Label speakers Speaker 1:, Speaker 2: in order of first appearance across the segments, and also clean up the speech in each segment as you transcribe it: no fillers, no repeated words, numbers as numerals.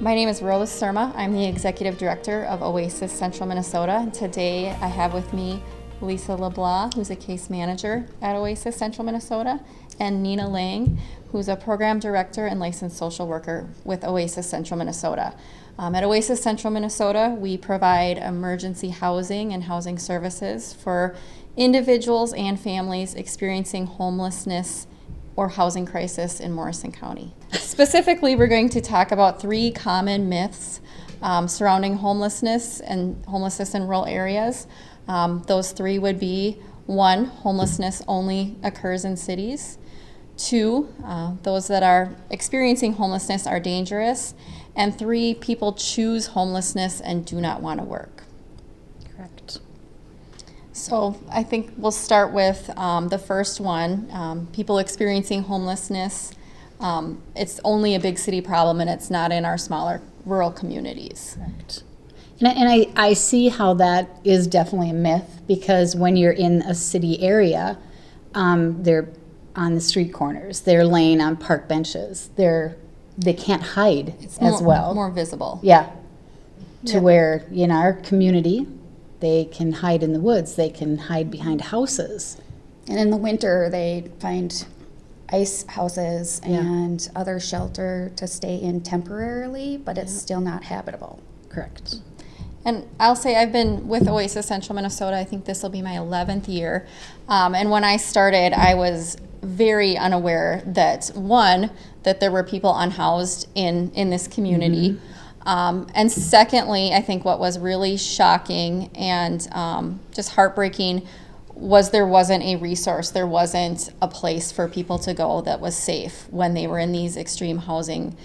Speaker 1: My name is Rose Surma. I'm the Executive Director of Oasis Central Minnesota. And today I have with me Lisa LeBlanc, who's a case manager at Oasis Central Minnesota, and Nina Lang, who's a program director and licensed social worker with Oasis Central Minnesota. At Oasis Central Minnesota, we provide emergency housing and housing services for individuals and families experiencing homelessness or housing crisis in Morrison County. Specifically, we're going to talk about 3 common myths surrounding homelessness and homelessness in rural areas. Those 3 would be: 1, homelessness only occurs in cities; 2, those that are experiencing homelessness are dangerous; and 3, people choose homelessness and do not want to work.
Speaker 2: Correct.
Speaker 1: So I think we'll start with the first one, people experiencing homelessness. It's only a big city problem, and it's not in our smaller rural communities.
Speaker 2: Correct. And I see how that is definitely a myth, because when you're in a city area, they're on the street corners, they're laying on park benches, they can't hide as well.
Speaker 1: More visible.
Speaker 2: Yeah. To where in our community, they can hide in the woods, they can hide behind houses.
Speaker 3: And in the winter, they find ice houses and other shelter to stay in temporarily, but it's still not habitable.
Speaker 2: Correct.
Speaker 1: And I'll say I've been with Oasis Central Minnesota, I think this will be my 11th year. And when I started, I was very unaware that, 1, that there were people unhoused in this community. And secondly, I think what was really shocking and just heartbreaking was there wasn't a resource, there wasn't a place for people to go that was safe when they were in these extreme housing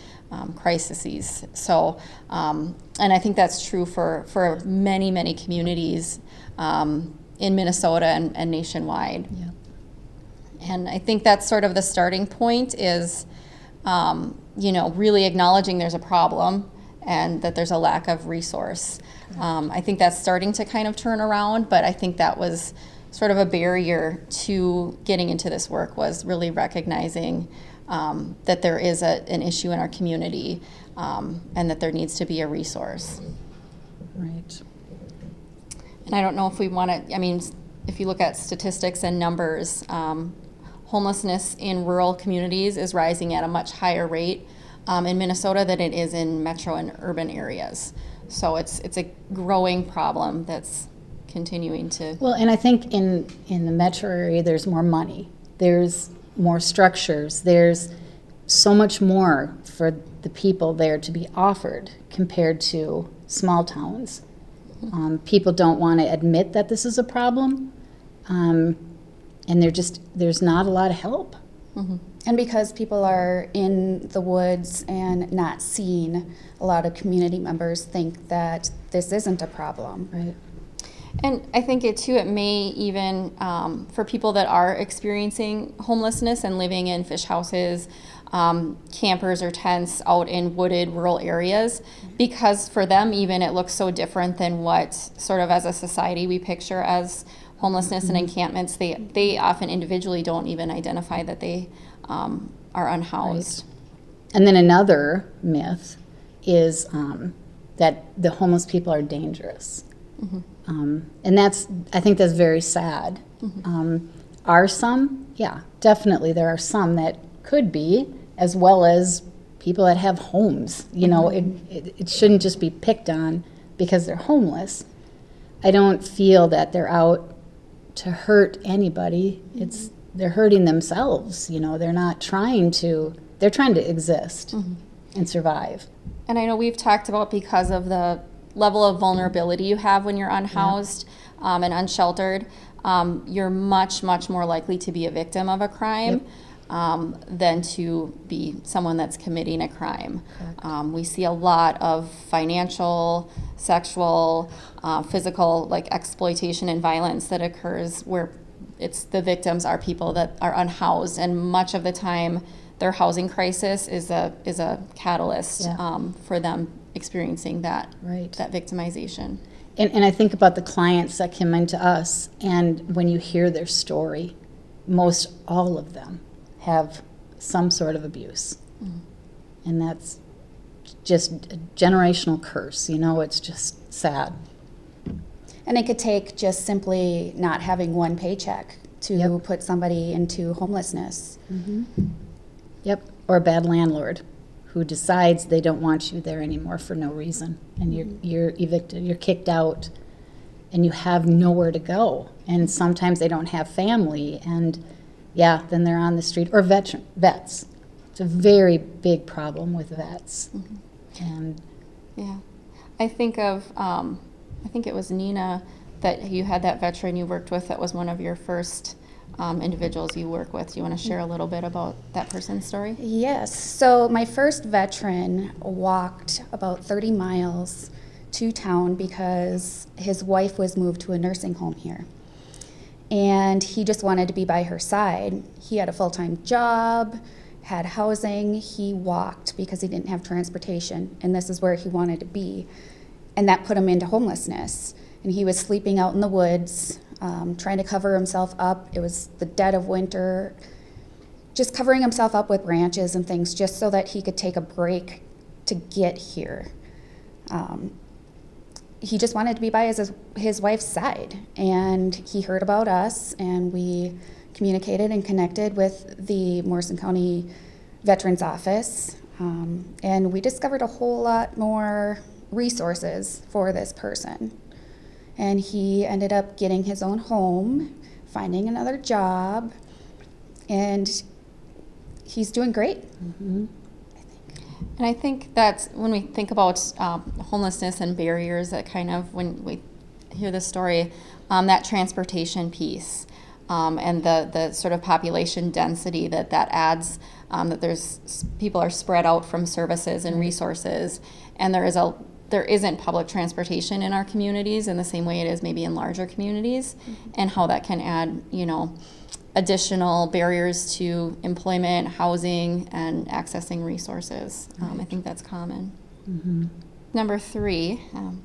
Speaker 1: crises. So, and I think that's true for many, many communities in Minnesota and nationwide.
Speaker 2: Yeah.
Speaker 1: And I think that's sort of the starting point is, really acknowledging there's a problem and that there's a lack of resource. I think that's starting to kind of turn around, but I think that was sort of a barrier to getting into this work, was really recognizing that there is an issue in our community and that there needs to be a resource.
Speaker 2: Right.
Speaker 1: And I don't know if we want to, if you look at statistics and numbers, homelessness in rural communities is rising at a much higher rate in Minnesota than it is in metro and urban areas. So it's a growing problem that's continuing to...
Speaker 2: Well, and I think in the metro area, there's more money. There's more structures. There's so much more for the people there to be offered compared to small towns. People don't want to admit that this is a problem, and there's not a lot of help.
Speaker 1: Mm-hmm.
Speaker 3: And because people are in the woods and not seen, a lot of community members think that this isn't a problem.
Speaker 2: Right.
Speaker 1: And I think it may even, for people that are experiencing homelessness and living in fish houses, campers or tents out in wooded rural areas, because for them even it looks so different than what sort of as a society we picture as homelessness and encampments. They often individually don't even identify that they are unhoused.
Speaker 2: Right. And then another myth is that the homeless people are dangerous.
Speaker 1: Mm-hmm.
Speaker 2: And I think that's very sad.
Speaker 1: Mm-hmm.
Speaker 2: Are some? Yeah, definitely there are some that could be, as well as people that have homes. It shouldn't just be picked on because they're homeless. I don't feel that they're out to hurt anybody. They're hurting themselves. They're not trying to, they're trying to exist and survive.
Speaker 1: And I know we've talked about, because of the level of vulnerability you have when you're unhoused and unsheltered, you're much, much more likely to be a victim of a crime than to be someone that's committing a crime. We see a lot of financial, sexual, physical, exploitation and violence that occurs where the victims are people that are unhoused, and much of the time their housing crisis is a catalyst for them experiencing that victimization.
Speaker 2: And I think about the clients that come into us, and when you hear their story, most all of them have some sort of abuse. And that's just a generational curse, it's just sad.
Speaker 3: And it could take just simply not having one paycheck to put somebody into homelessness.
Speaker 2: Yep, or a bad landlord who decides they don't want you there anymore for no reason, and you're evicted, you're kicked out, and you have nowhere to go. And sometimes they don't have family, and then they're on the street. Or vets. It's a very big problem with vets. And
Speaker 1: I think of, I think it was Nina that you had that veteran you worked with that was one of your first individuals you work with. Do you want to share a little bit about that person's story?
Speaker 3: Yes. So my first veteran walked about 30 miles to town because his wife was moved to a nursing home here. And he just wanted to be by her side. He had a full-time job, had housing. He walked because he didn't have transportation, and this is where he wanted to be. And that put him into homelessness. And he was sleeping out in the woods, trying to cover himself up. It was the dead of winter, just covering himself up with branches and things just so that he could take a break to get here. He just wanted to be by his wife's side. And he heard about us, and we communicated and connected with the Morrison County Veterans Office. And we discovered a whole lot more resources for this person. And he ended up getting his own home, finding another job, and he's doing great.
Speaker 1: And I think that's when we think about homelessness and barriers, that kind of, when we hear the story, that transportation piece and the sort of population density that adds, that people are spread out from services and resources, and there isn't public transportation in our communities in the same way it is maybe in larger communities, and how that can add, additional barriers to employment, housing, and accessing resources. I think that's common. Number 3,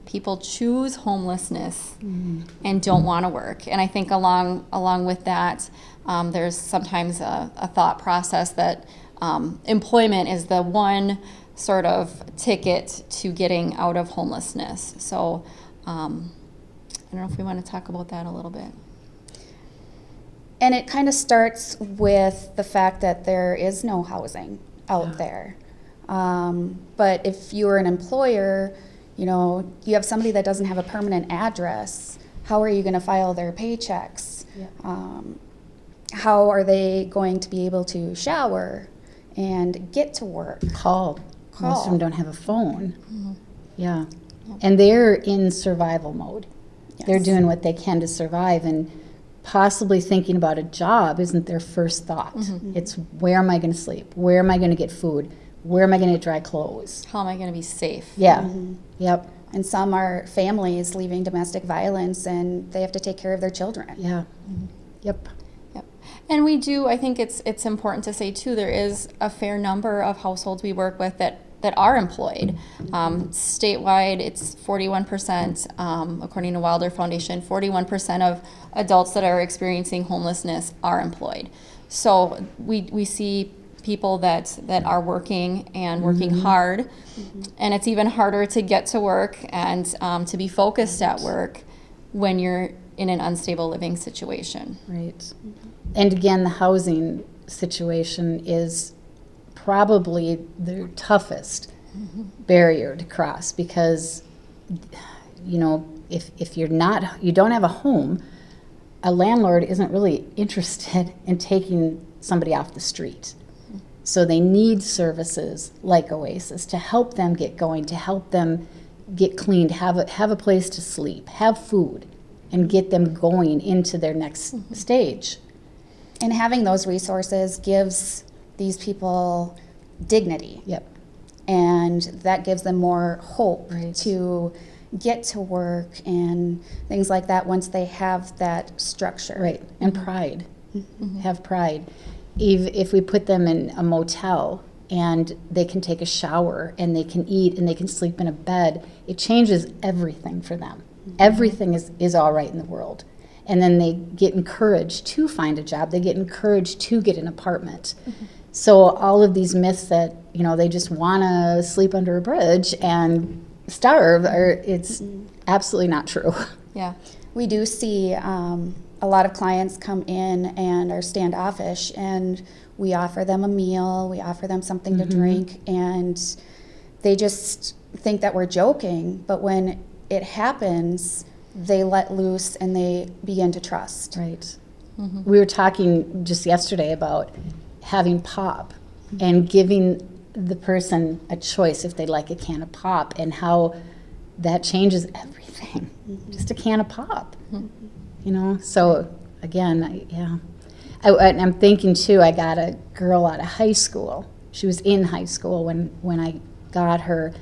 Speaker 1: people choose homelessness and don't want to work. And I think along with that, there's sometimes a thought process that employment is the one sort of ticket to getting out of homelessness. So I don't know if we want to talk about that a little bit.
Speaker 3: And it kind of starts with the fact that there is no housing out there. But if you're an employer, you have somebody that doesn't have a permanent address, how are you going to file their paychecks? How are they going to be able to shower and get to work?
Speaker 2: Call. Most of them don't have a phone. And they're in survival mode. They're doing what they can to survive, and possibly thinking about a job isn't their first thought. It's, where am I going to sleep? Where am I going to get food? Where am I going to get dry clothes?
Speaker 1: How am I going to be safe?
Speaker 2: Yep.
Speaker 3: And some are families leaving domestic violence, and they have to take care of their children.
Speaker 2: Yep.
Speaker 1: And we do, I think it's important to say too, there is a fair number of households we work with that are employed. Statewide, it's 41%, according to Wilder Foundation, 41% of adults that are experiencing homelessness are employed. So we see people that are working and working hard, and it's even harder to get to work and to be focused at work when you're in an unstable living situation.
Speaker 2: Right. And again, the housing situation is probably the toughest barrier to cross, because if you don't have a home, a landlord isn't really interested in taking somebody off the street. So they need services like Oasis to help them get going, to help them get cleaned, have a place to sleep, have food, and get them going into their next stage.
Speaker 3: And having those resources gives these people dignity. And that gives them more hope to get to work and things like that once they have that structure.
Speaker 2: And pride. Have pride. If we put them in a motel and they can take a shower and they can eat and they can sleep in a bed, it changes everything for them. Everything is all right in the world. And then they get encouraged to find a job. They get encouraged to get an apartment. So all of these myths that, they just want to sleep under a bridge and starve, it's absolutely not true.
Speaker 1: Yeah.
Speaker 3: We do see a lot of clients come in and are standoffish, and we offer them a meal, we offer them something to drink, and they just think that we're joking, but when it happens, they let loose and they begin to trust.
Speaker 2: Right. We were talking just yesterday about having pop and giving the person a choice if they like a can of pop, and how that changes everything. Just a can of pop. So again, I'm thinking too, I got a girl out of high school. She was in high school when I got her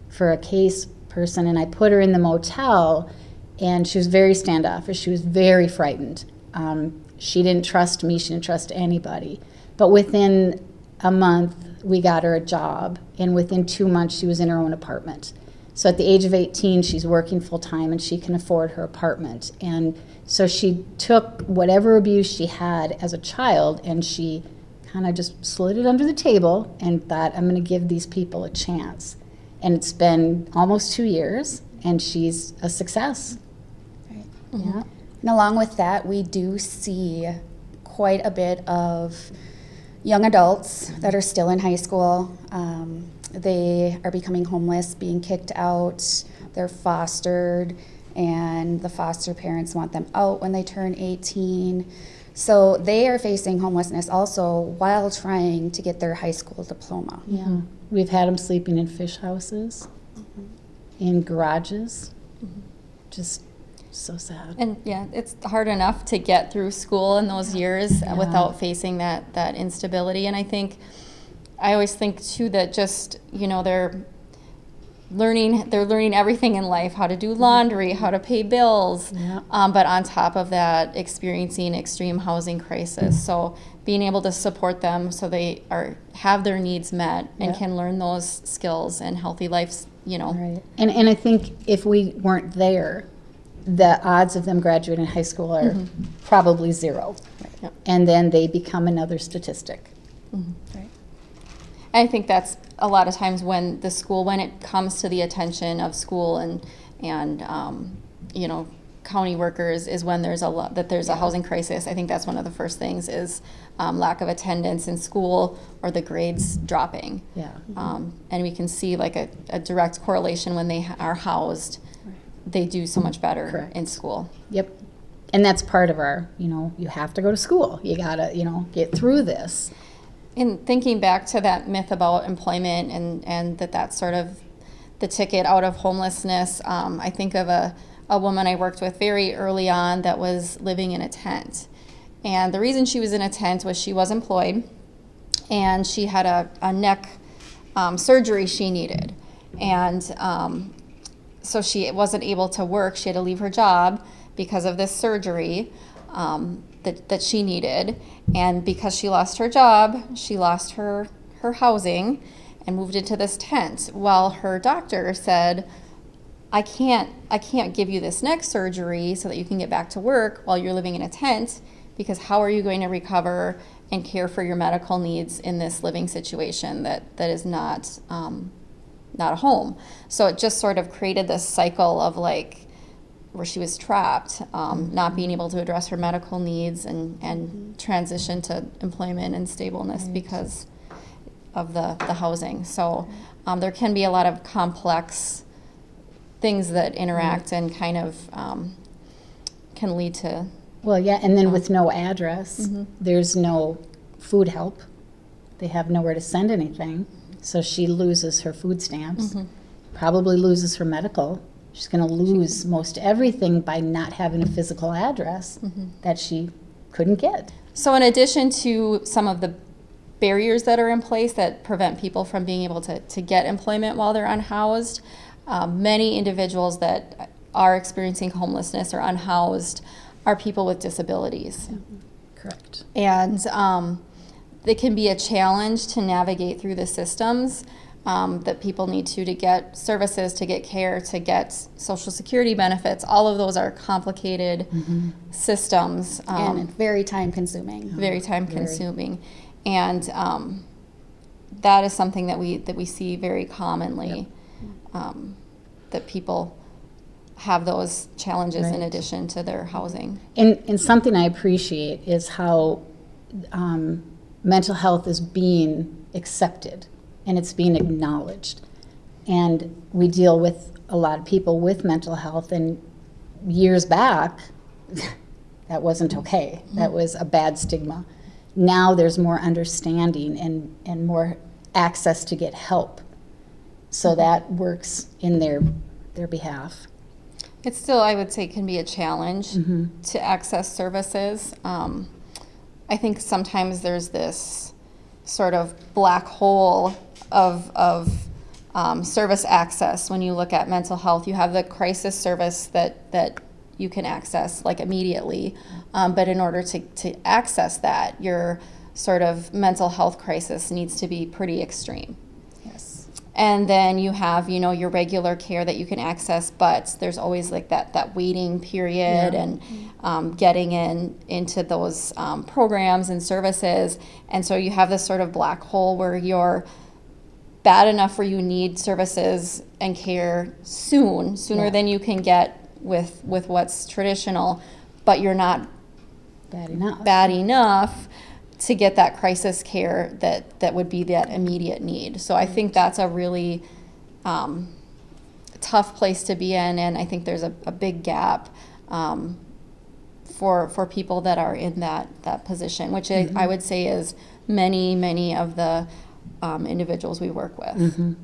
Speaker 2: for a case person, and I put her in the motel, and she was very standoffish. She was very frightened. She didn't trust me. She didn't trust anybody. But within a month, we got her a job, and within 2 months, she was in her own apartment. So at the age of 18, she's working full-time, and she can afford her apartment. And so she took whatever abuse she had as a child, and she kind of just slid it under the table and thought, I'm going to give these people a chance. And it's been almost 2 years, and she's a success.
Speaker 3: Right.
Speaker 2: Yeah.
Speaker 3: And along with that, we do see quite a bit of young adults that are still in high school. They are becoming homeless, being kicked out, they're fostered, and the foster parents want them out when they turn 18. So they are facing homelessness also while trying to get their high school diploma.
Speaker 2: Yeah. We've had them sleeping in fish houses, in garages. Just so sad.
Speaker 1: And yeah, it's hard enough to get through school in those years without facing that instability. And I always think too that just, they're learning everything in life, how to do laundry, how to pay bills, but on top of that, experiencing extreme housing crisis. So being able to support them so they have their needs met and can learn those skills and healthy lives,
Speaker 2: Right. And I think if we weren't there, the odds of them graduating high school are probably zero.
Speaker 1: Right. Yep.
Speaker 2: And then they become another statistic.
Speaker 3: Right.
Speaker 1: I think that's a lot of times when it comes to the attention of school and county workers, is when there's a housing crisis. I think that's one of the first things is lack of attendance in school or the grades dropping.
Speaker 2: Yeah.
Speaker 1: And we can see like a direct correlation when they are housed. They do so much better in school.
Speaker 2: Yep. And that's part of our, you have to go to school. You gotta, get through this.
Speaker 1: In thinking back to that myth about employment and that's sort of the ticket out of homelessness, I think of a woman I worked with very early on that was living in a tent. And the reason she was in a tent was she was employed, and she had a neck surgery she needed. And so she wasn't able to work. She had to leave her job because of this surgery that she needed. And because she lost her job, she lost her housing and moved into this tent. While her doctor said, I can't give you this neck surgery so that you can get back to work while you're living in a tent, because how are you going to recover and care for your medical needs in this living situation that is not a home? So it just sort of created this cycle of where she was trapped, not being able to address her medical needs and transition to employment and stableness because of the housing. So there can be a lot of complex things that interact and kind of can lead to.
Speaker 2: Well, yeah, and then with no address, there's no food help. They have nowhere to send anything. So she loses her food stamps, probably loses her medical. She's going to lose most everything by not having a physical address that she couldn't get.
Speaker 1: So in addition to some of the barriers that are in place that prevent people from being able to get employment while they're unhoused, many individuals that are experiencing homelessness or unhoused are people with disabilities.
Speaker 2: Correct.
Speaker 1: And it can be a challenge to navigate through the systems that people need to get services, to get care, to get Social Security benefits. All of those are complicated systems.
Speaker 3: And very time consuming.
Speaker 1: Very time consuming. And that is something that we see very commonly, that people have those challenges in
Speaker 2: Right.
Speaker 1: addition to their housing.
Speaker 2: And something I appreciate is how mental health is being accepted and it's being acknowledged. And we deal with a lot of people with mental health, and years back, that wasn't okay. That was a bad stigma. Now there's more understanding and more access to get help. So that works in their behalf.
Speaker 1: It still, I would say, can be a challenge to access services. I think sometimes there's this sort of black hole of service access. When you look at mental health, you have the crisis service that you can access like immediately, but in order to access that, your sort of mental health crisis needs to be pretty extreme.
Speaker 3: Yes.
Speaker 1: And then you have, your regular care that you can access, but there's always like that waiting period and getting into those programs and services. And so you have this sort of black hole where you're bad enough where you need services and care sooner than you can get with what's traditional, but you're not bad enough to get that crisis care that would be that immediate need. So I think that's a really tough place to be in, and I think there's a big gap for people that are in that position, which I would say is many of the individuals we work with.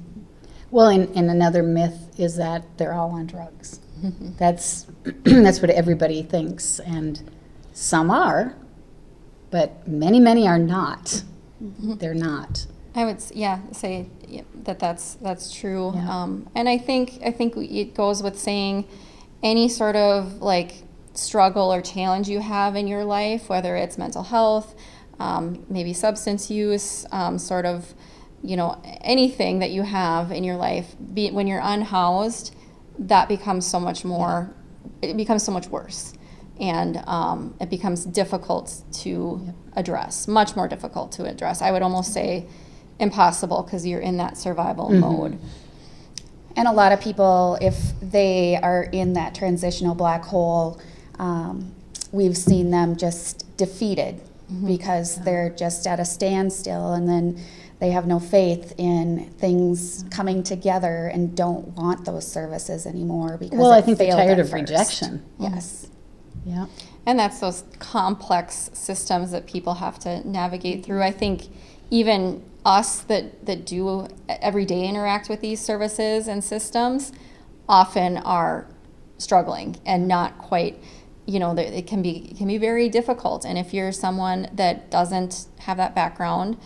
Speaker 2: Well, and another myth is that they're all on drugs. That's that's what everybody thinks, and some are, but many are not. They're not.
Speaker 1: I would say that's true.
Speaker 2: Yeah.
Speaker 1: And I think it goes with saying any sort of like struggle or challenge you have in your life, whether it's mental health, maybe substance use, sort of, anything that you have in your life, when you're unhoused, that becomes so much more, it becomes so much worse. And it becomes difficult to address, much more difficult to address. I would almost say impossible, because you're in that survival mode.
Speaker 3: And a lot of people, if they are in that transitional black hole, we've seen them just defeated because they're just at a standstill, and then they have no faith in things coming together and don't want those services anymore because
Speaker 2: Well, I think they're tired of
Speaker 3: first.
Speaker 2: rejection.
Speaker 3: Yes.
Speaker 2: Yeah.
Speaker 1: And that's those complex systems that people have to navigate through. I think even us that do every day interact with these services and systems often are struggling and not quite, it can be very difficult. And if you're someone that doesn't have that background,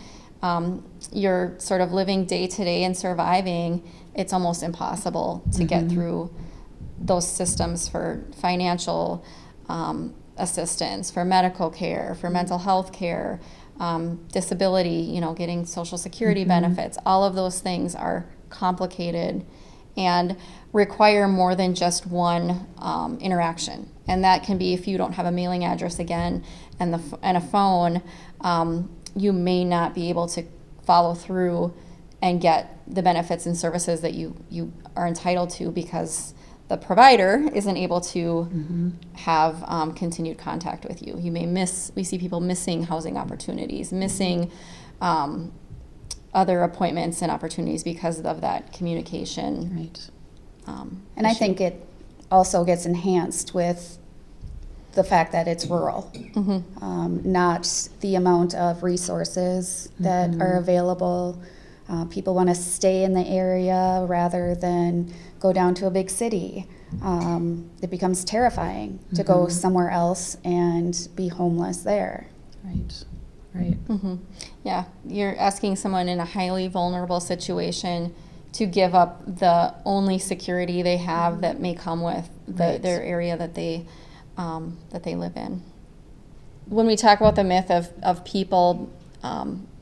Speaker 1: you're sort of living day to day and surviving, it's almost impossible to get through those systems for financial assistance, for medical care, for mental health care, disability, getting Social Security benefits. All of those things are complicated and require more than just one interaction. And that can be, if you don't have a mailing address again and a phone, you may not be able to follow through and get the benefits and services that you are entitled to, because the provider isn't able to have continued contact with you. We see people missing housing opportunities, missing other appointments and opportunities because of that communication.
Speaker 2: Right.
Speaker 3: And I think it also gets enhanced with the fact that it's rural, not the amount of resources that are available. People want to stay in the area rather than go down to a big city. It becomes terrifying to go somewhere else and be homeless there.
Speaker 2: Right.
Speaker 1: Yeah, you're asking someone in a highly vulnerable situation to give up the only security they have that may come with their area that they live in. When we talk about the myth of people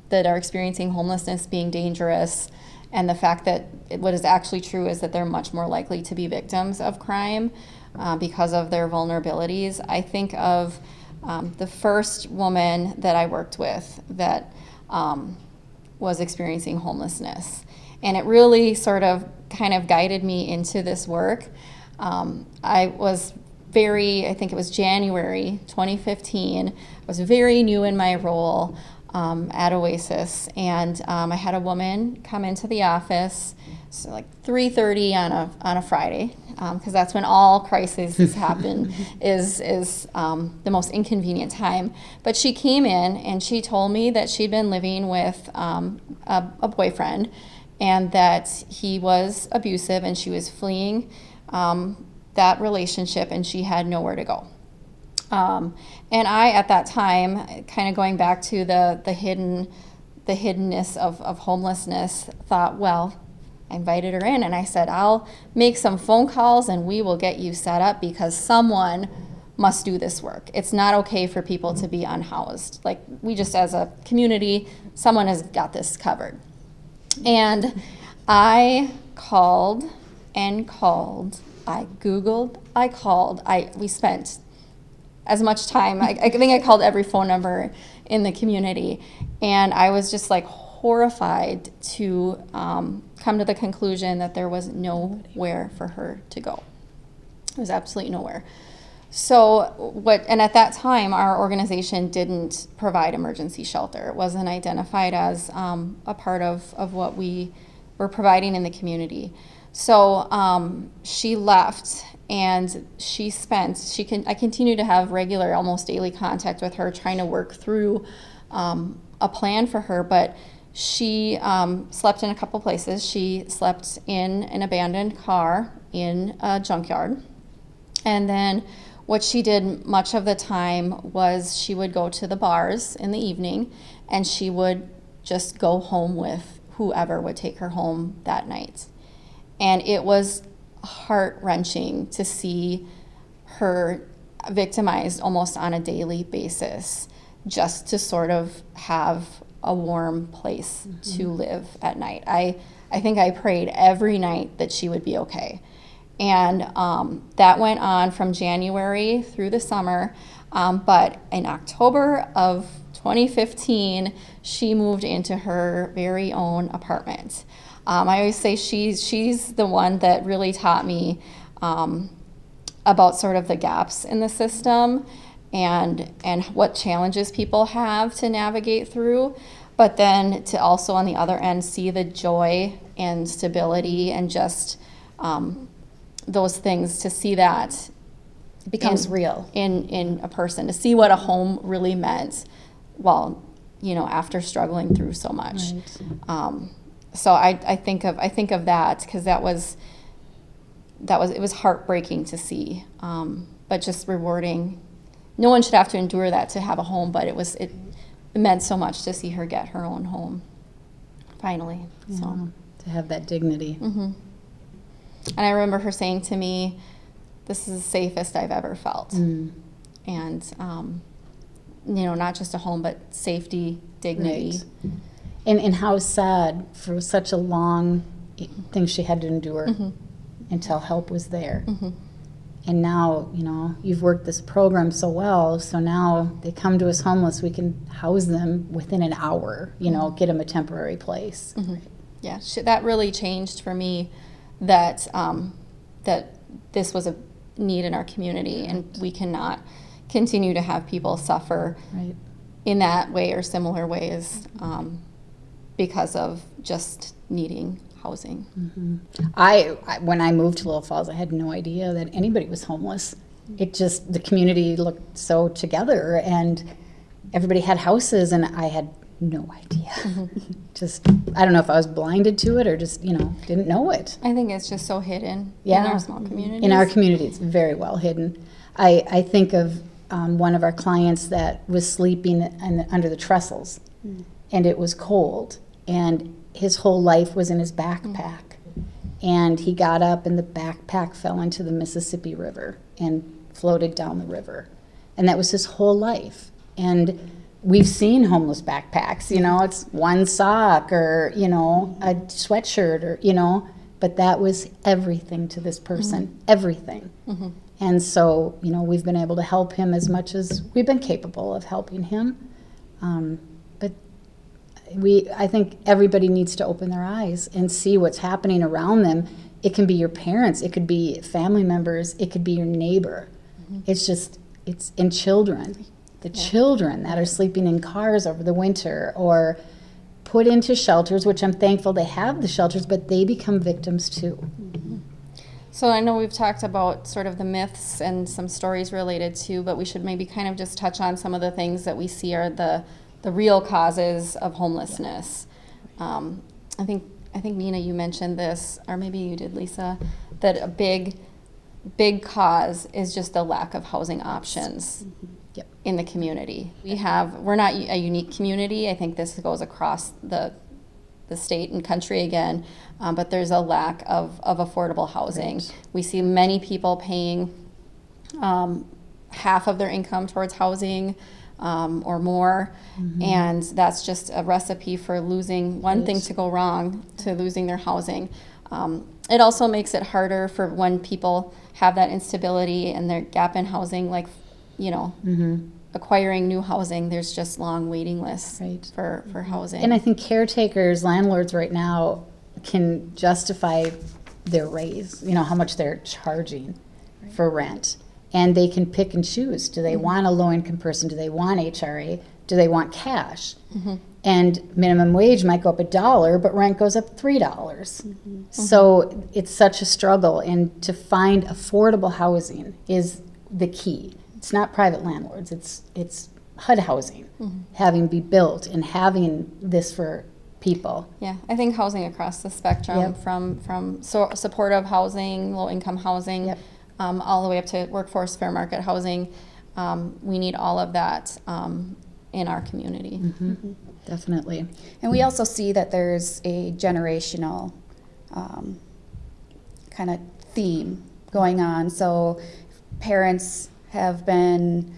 Speaker 1: that are experiencing homelessness being dangerous, and the fact that what is actually true is that they're much more likely to be victims of crime because of their vulnerabilities, I think of the first woman that I worked with that was experiencing homelessness. And it really sort of kind of guided me into this work. I think it was January 2015. I was very new in my role at Oasis, and I had a woman come into the office, so like 3:30 on a Friday, because that's when all crises happen, is the most inconvenient time. But she came in and she told me that she'd been living with a boyfriend, and that he was abusive, and she was fleeing that relationship, and she had nowhere to go. And I, at that time, kind of going back to the hiddenness of homelessness, thought, well, I invited her in and I said, I'll make some phone calls and we will get you set up, because someone must do this work. It's not okay for people to be unhoused. Like, we just, as a community, someone has got this covered. And I called and called. I Googled, I called. We spent as much time. I think I called every phone number in the community. And I was just like horrified to come to the conclusion that there was nowhere for her to go. There was absolutely nowhere. So and at that time, our organization didn't provide emergency shelter. It wasn't identified as a part of what we were providing in the community. So she left, and I continue to have regular, almost daily contact with her, trying to work through a plan for her. But she slept in a couple places. She slept in an abandoned car in a junkyard. And then what she did much of the time was she would go to the bars in the evening, and she would just go home with whoever would take her home that night. And it was heart-wrenching to see her victimized almost on a daily basis, just to sort of have a warm place to live at night. I think I prayed every night that she would be okay. And that went on from January through the summer. But in October of 2015, she moved into her very own apartment. I always say she's the one that really taught me about sort of the gaps in the system and what challenges people have to navigate through, but then to also on the other end see the joy and stability and just those things, to see that
Speaker 3: It becomes real.
Speaker 1: in a person, to see what a home really meant while, after struggling through so much.
Speaker 2: Right.
Speaker 1: So I think of that, because it was heartbreaking to see, but just rewarding. No one should have to endure that to have a home, but it meant so much to see her get her own home finally.
Speaker 2: Yeah,
Speaker 1: So
Speaker 2: to have that dignity.
Speaker 1: and I remember her saying to me, "This is the safest I've ever felt," and not just a home, but safety, dignity.
Speaker 2: Right. And how sad for such a long thing she had to endure until help was there. And now, you've worked this program so well, so now they come to us homeless, we can house them within an hour, get them a temporary place.
Speaker 1: Yeah, that really changed for me that this was a need in our community, and we cannot continue to have people suffer
Speaker 2: Right.
Speaker 1: in that way or similar ways because of just needing housing.
Speaker 2: I when I moved to Little Falls, I had no idea that anybody was homeless. It just, the community looked so together, and everybody had houses, and I had no idea. Just, I don't know if I was blinded to it or just, didn't know it.
Speaker 1: I think it's just so hidden
Speaker 2: Yeah.
Speaker 1: in our small communities.
Speaker 2: In our community, it's very well hidden. I think of one of our clients that was sleeping under the trestles, and it was cold, and his whole life was in his backpack. And he got up, and the backpack fell into the Mississippi River and floated down the river. And that was his whole life. And we've seen homeless backpacks, it's one sock or, a sweatshirt or, but that was everything to this person, everything. And so, we've been able to help him as much as we've been capable of helping him. But I think everybody needs to open their eyes and see what's happening around them. It can be your parents, it could be family members, it could be your neighbor. It's in children. The children that are sleeping in cars over the winter or put into shelters, which I'm thankful they have the shelters, but they become victims too.
Speaker 1: So I know we've talked about sort of the myths and some stories related to, but we should maybe kind of just touch on some of the things that we see are the real causes of homelessness. I think Nina, you mentioned this, or maybe you did, Lisa, that a big cause is just the lack of housing options in the community. We're not a unique community. I think this goes across the state and country again, but there's a lack of affordable housing. Right. We see many people paying half of their income towards housing or more, and that's just a recipe for losing one thing to go wrong to losing their housing. It also makes it harder for when people have that instability and their gap in housing, like, acquiring new housing, there's just long waiting lists for housing.
Speaker 2: And I think caretakers, landlords right now can justify their raise, how much they're charging for rent. And they can pick and choose. Do they want a low-income person? Do they want HRA? Do they want cash? And minimum wage might go up $1, but rent goes up $3. So it's such a struggle. And to find affordable housing is the key. It's not private landlords. It's HUD housing, having be built and having this for people.
Speaker 1: Yeah, I think housing across the spectrum, from supportive housing, low-income housing, all the way up to workforce fair market housing. We need all of that in our community.
Speaker 2: Definitely.
Speaker 3: And we also see that there's a generational kind of theme going on. So parents have been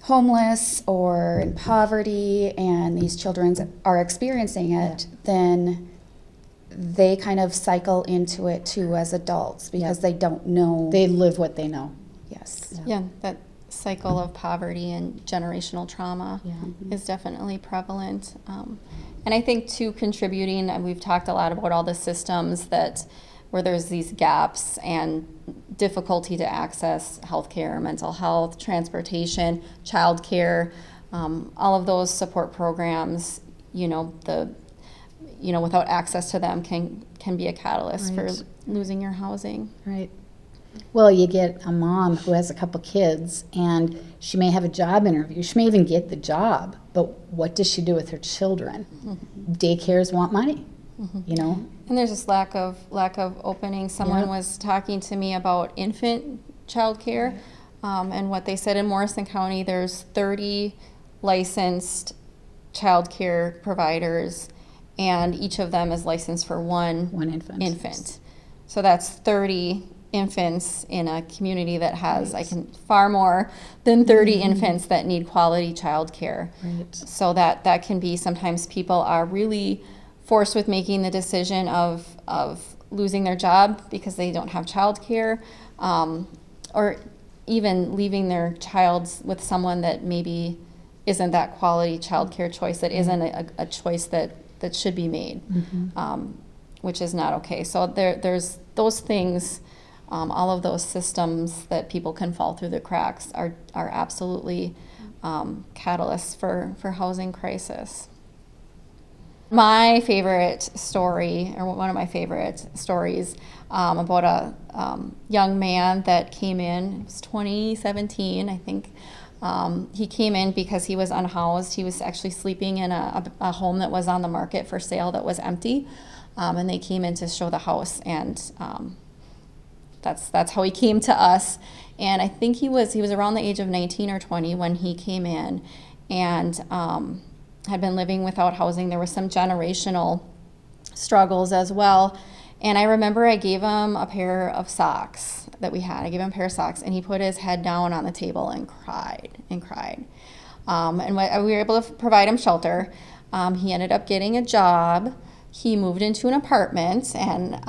Speaker 3: homeless or in poverty and these children are experiencing it, then they kind of cycle into it too as adults because they don't know.
Speaker 2: They live what they know.
Speaker 3: Yes.
Speaker 1: Yeah, that cycle of poverty and generational trauma is definitely prevalent. And I think too, contributing, and we've talked a lot about all the systems where there's these gaps and difficulty to access healthcare, mental health, transportation, childcare, all of those support programs, without access to them can be a catalyst for losing your housing.
Speaker 2: Right. Well, you get a mom who has a couple kids and she may have a job interview. She may even get the job, but what does she do with her children? Daycares want money,
Speaker 1: And there's this lack of opening. Someone was talking to me about infant childcare, and what they said in Morrison County, there's 30 licensed childcare providers, and each of them is licensed for one infant. So that's 30 infants in a community that has far more than 30 infants that need quality childcare. So that can be, sometimes people are really forced with making the decision of losing their job because they don't have childcare, or even leaving their child with someone that maybe isn't that quality childcare choice, that isn't a choice that should be made, which is not okay. So there's those things, all of those systems that people can fall through the cracks are absolutely catalysts for housing crisis. My favorite story, or one of my favorite stories, about a young man that came in, it was 2017, I think. He came in because he was unhoused. He was actually sleeping in a home that was on the market for sale that was empty, and they came in to show the house, and that's how he came to us. And I think he was around the age of 19 or 20 when he came in, and had been living without housing. There were some generational struggles as well. And I remember I gave him a pair of socks that we had. I gave him a pair of socks, and he put his head down on the table and cried and cried. And we were able to provide him shelter. He ended up getting a job. He moved into an apartment, and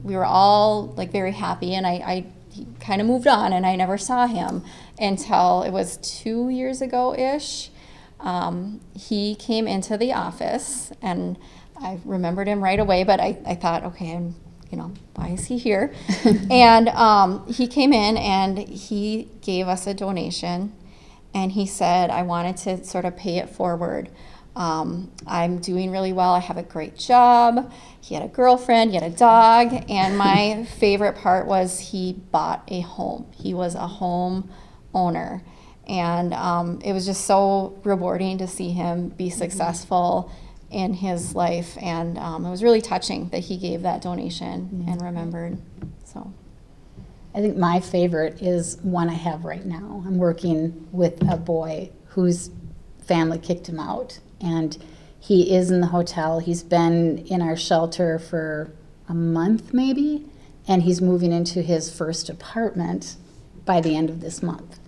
Speaker 1: we were all very happy. And he kind of moved on, and I never saw him until it was 2 years ago-ish. He came into the office, and I remembered him right away, but I thought, okay, why is he here? And he came in and he gave us a donation, and he said, I wanted to sort of pay it forward. I'm doing really well. I have a great job. He had a girlfriend, he had a dog, and my favorite part was he bought a home. He was a home owner, and it was just so rewarding to see him be successful in his life, and it was really touching that he gave that donation and remembered. So
Speaker 2: I think my favorite is one I have right now. I'm working with a boy whose family kicked him out, and he is in the hotel. He's been in our shelter for a month maybe, and he's moving into his first apartment by the end of this month.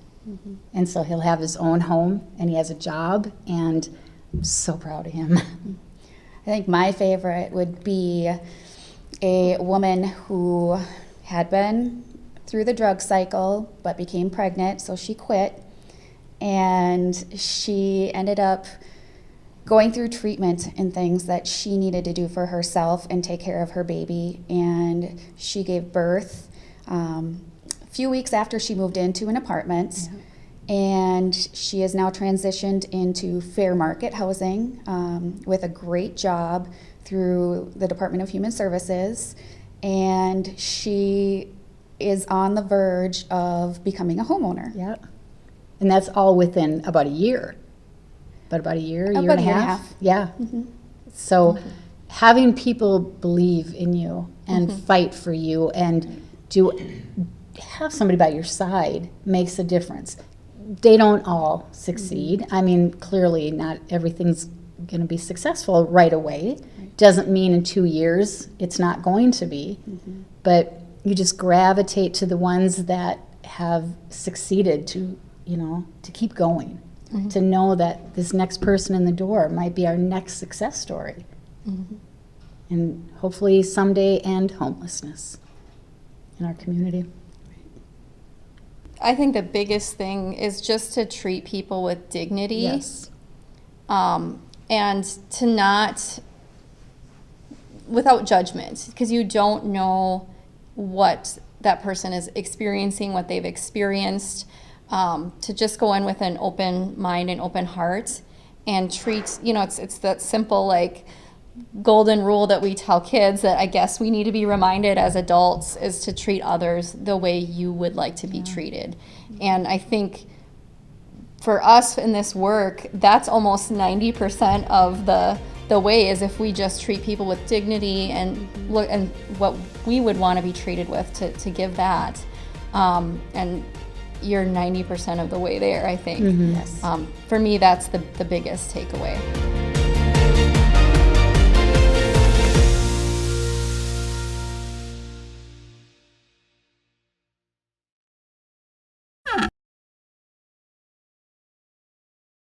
Speaker 2: And so he'll have his own home, and he has a job, and I'm so proud of him.
Speaker 3: I think my favorite would be a woman who had been through the drug cycle but became pregnant, so she quit, and she ended up going through treatment and things that she needed to do for herself and take care of her baby, and she gave birth a few weeks after she moved into an apartment. And she is now transitioned into fair market housing with a great job through the Department of Human Services, and she is on the verge of becoming a homeowner.
Speaker 2: Yeah. And that's all within about a year. About a year,
Speaker 3: About
Speaker 2: year and
Speaker 3: a
Speaker 2: a
Speaker 3: year and a
Speaker 2: half.
Speaker 3: half.
Speaker 2: Yeah. So having people believe in you and fight for you and have somebody by your side makes a difference. They don't all succeed. I mean, clearly not everything's going to be successful right away. Doesn't mean in 2 years it's not going to be. But you just gravitate to the ones that have succeeded to keep going. To know that this next person in the door might be our next success story. And hopefully someday end homelessness in our community.
Speaker 1: I think the biggest thing is just to treat people with dignity.
Speaker 2: Yes.
Speaker 1: And to not, without judgment, because you don't know what that person is experiencing, what they've experienced. To just go in with an open mind and open heart and treat, it's that simple, like, golden rule that we tell kids that I guess we need to be reminded as adults is to treat others the way you would like to be treated. And I think for us in this work, that's almost 90% of the way is if we just treat people with dignity and look and what we would want to be treated with to give that. And you're 90% of the way there, I think.
Speaker 3: Yes.
Speaker 1: For me, that's the biggest takeaway.